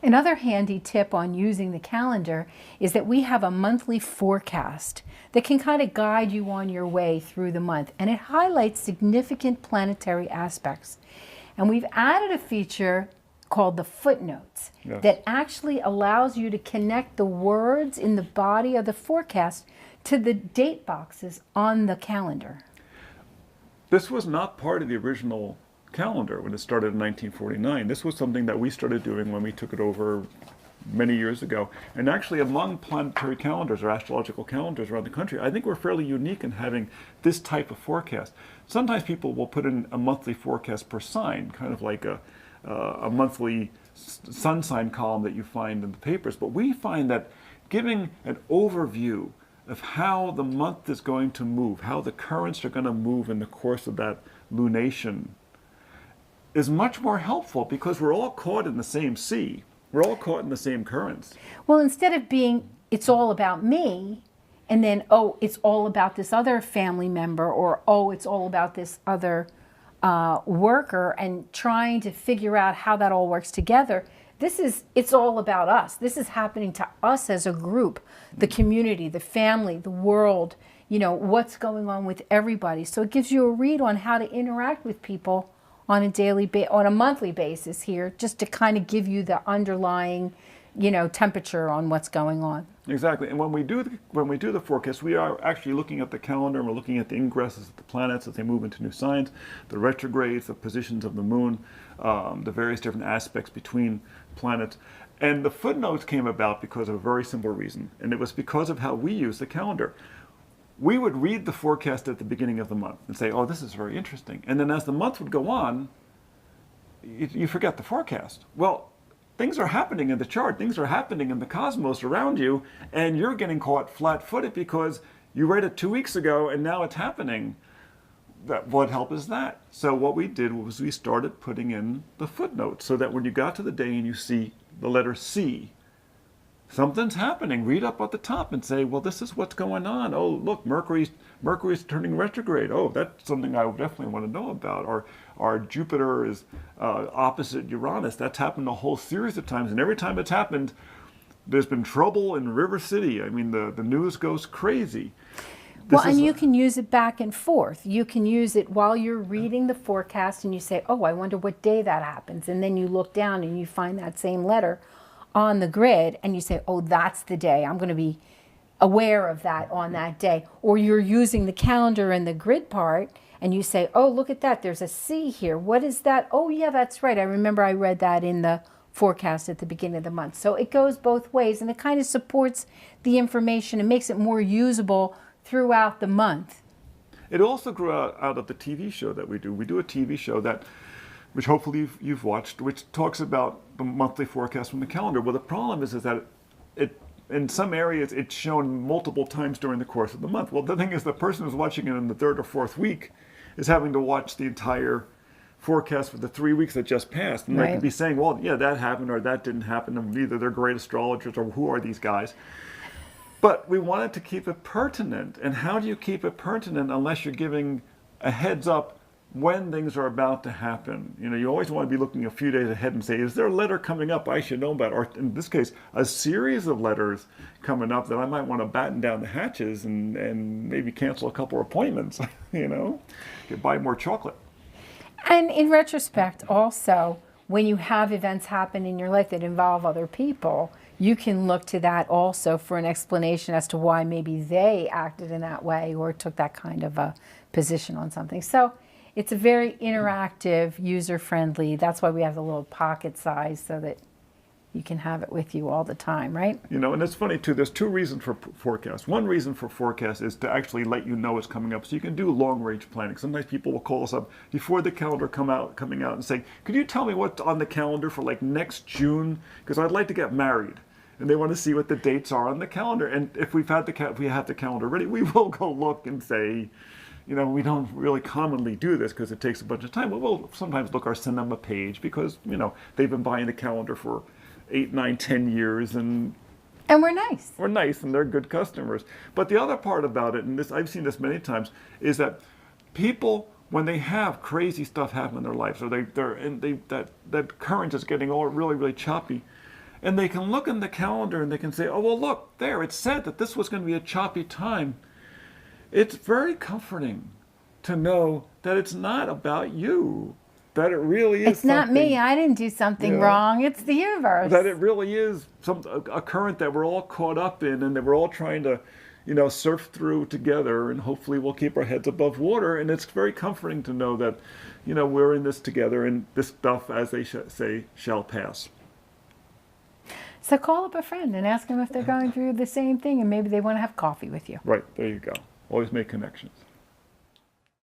Another handy tip on using the calendar is that we have a monthly forecast that can kind of guide you on your way through the month, and it highlights significant planetary aspects. And we've added a feature called the footnotes that actually allows you to connect the words in the body of the forecast to the date boxes on the calendar. This was not part of the original calendar when it started in 1949. This was something that we started doing when we took it over many years ago. And actually among planetary calendars or astrological calendars around the country, I think we're fairly unique in having this type of forecast. Sometimes people will put in a monthly forecast per sign, kind of like a monthly sun sign column that you find in the papers. But we find that giving an overview of how the month is going to move, how the currents are going to move in the course of that lunation, is much more helpful because we're all caught in the same sea. We're all caught in the same currents. Well, instead of being, it's all about me, and then, oh, it's all about this other family member, or, oh, it's all about this other worker, and trying to figure out how that all works together, it's all about us. This is happening to us as a group, the community, the family, the world, what's going on with everybody. So it gives you a read on how to interact with people on a monthly basis here, just to kind of give you the underlying, temperature on what's going on. Exactly. And when we do the forecast, we are actually looking at the calendar, and we're looking at the ingresses of the planets as they move into new signs, the retrogrades, the positions of the moon, the various different aspects between planets. And the footnotes came about because of a very simple reason, and it was because of how we use the calendar. We would read the forecast at the beginning of the month and say, oh, this is very interesting. And then as the month would go on, you forget the forecast. Well, things are happening in the chart, things are happening in the cosmos around you, and you're getting caught flat-footed because you read it 2 weeks ago and now it's happening. What help is that? So what we did was we started putting in the footnotes so that when you got to the day and you see the letter C, something's happening. Read up at the top and say, well, this is what's going on. Oh, look, Mercury's turning retrograde. Oh, that's something I definitely want to know about. Or Jupiter is opposite Uranus. That's happened a whole series of times. And every time it's happened, there's been trouble in River City. I mean, the news goes crazy. And you can use it back and forth. You can use it while you're reading the forecast and you say, oh, I wonder what day that happens. And then you look down and you find that same letter on the grid and you say, oh, that's the day. I'm going to be aware of that on that day. Or you're using the calendar and the grid part and you say, oh, look at that. There's a C here. What is that? Oh, yeah, that's right. I remember I read that in the forecast at the beginning of the month. So it goes both ways, and it kind of supports the information and makes it more usable throughout the month. It also grew out of the TV show that we do. We do a TV show which hopefully you've watched, which talks about the monthly forecast from the calendar. Well, the problem is that in some areas it's shown multiple times during the course of the month. Well, the thing is, the person who's watching it in the third or fourth week is having to watch the entire forecast for the 3 weeks that just passed. And they could be saying, well, yeah, that happened or that didn't happen, and either they're great astrologers or who are these guys? But we wanted to keep it pertinent. And how do you keep it pertinent unless you're giving a heads up when things are about to happen? You always want to be looking a few days ahead and say, is there a letter coming up I should know about? Or in this case, a series of letters coming up that I might want to batten down the hatches and maybe cancel a couple of appointments, buy more chocolate. And in retrospect, also, when you have events happen in your life that involve other people, you can look to that also for an explanation as to why maybe they acted in that way or took that kind of a position on something. So it's a very interactive, user-friendly. That's why we have the little pocket size so that you can have it with you all the time, right? And it's funny too, there's two reasons for forecast. One reason for forecast is to actually let you know it's coming up so you can do long-range planning. Sometimes people will call us up before the calendar coming out and say, could you tell me what's on the calendar for like next June? Because I'd like to get married. And they want to see what the dates are on the calendar. And if we have the calendar ready, we will go look and say, we don't really commonly do this because it takes a bunch of time. But we'll sometimes send them a page because, they've been buying the calendar for 8, 9, 10 years, and we're nice. We're nice, and they're good customers. But the other part about it, and I've seen this many times, is that people, when they have crazy stuff happen in their lives, or that current is getting all really, really choppy, And they can look in the calendar and they can say, oh, well, look, there, it said that this was going to be a choppy time. It's very comforting to know that it's not about you, that it really is It's not me. something- I didn't do something Yeah. wrong. It's the universe. that it really is a current that we're all caught up in and that we're all trying to, surf through together, and hopefully we'll keep our heads above water. And it's very comforting to know that, we're in this together, and this stuff, as they say, shall pass. So call up a friend and ask them if they're going through the same thing, and maybe they want to have coffee with you. Right, there you go. Always make connections.